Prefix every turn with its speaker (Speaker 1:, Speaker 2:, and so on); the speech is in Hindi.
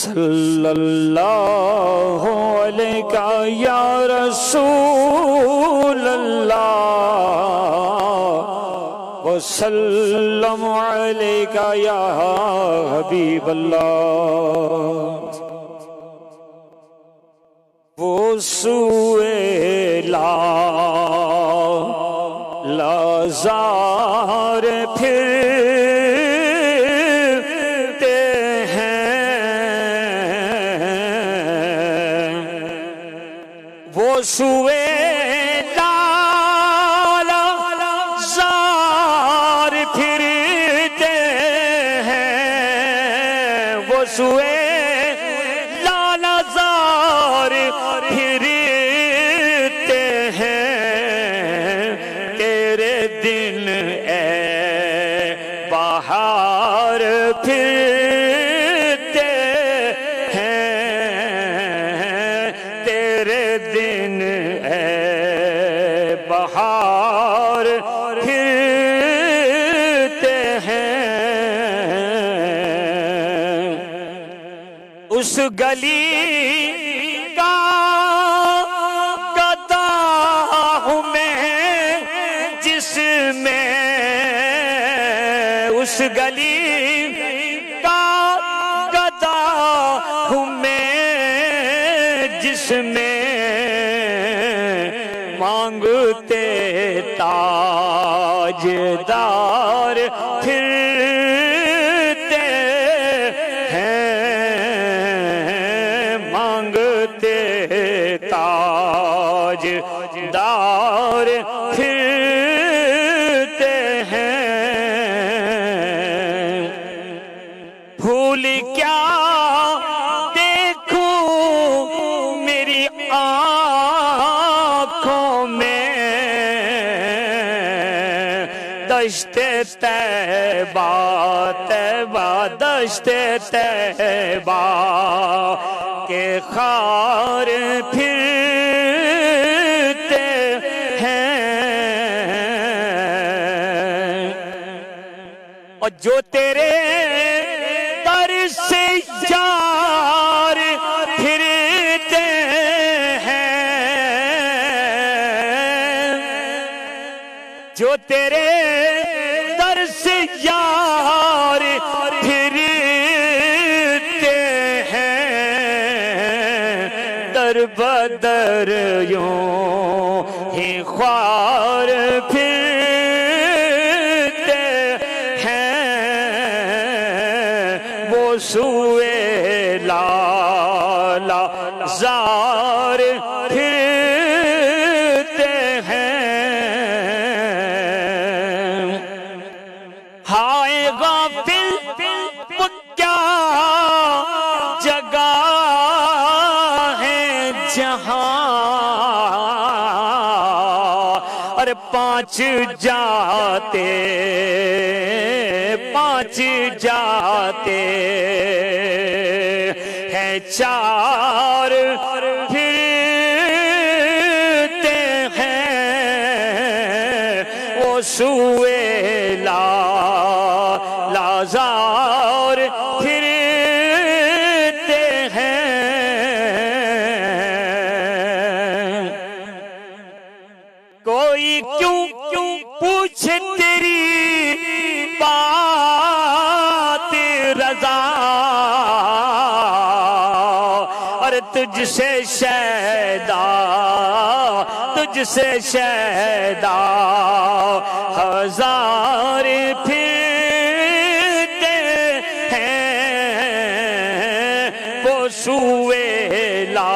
Speaker 1: सल्लल्लाहु अलैहि या रसूल अल्लाह वसल्लम अलैका या हबीब अल्लाह। वो सुएला लाज़ार फिरते हैं, वो सुएला लाज़ार फिरते हैं, वो सुएला लाज़ार फिरते हैं। तेरे दिन ए बाहर फिरते हैं, तेरे दिन ए बाहर फिरते हैं। उस गली का गदा हूँ मैं जिसमें, उस गली का गदा हूँ मैं जिसमें मांगते ताजदार फिरते हैं, मांगते ताजदार फिरते हैं। भूल क्या देखूं मेरी आँखों में, दश्ते तैबा तैबा दश्ते तैबा के खार फिरते हैं। और जो तेरे दर से यार फिरते हैं, जो तेरे दर से यार फिरते हैं, दर बदर यूं ही ख्वार फिरते हैं। वो सुएला लाज़ार फिरते हैं। हाय गाफिल वो क्या जगह है जहां, अरे पांच जाते हैं, चार फिरते हैं। वो सुएला लाज़ार फिरते हैं। कोई क्यों पूछे तेरी बात रज़ा, और तुझसे शैदा हजार फिरते हैं। वो सुएला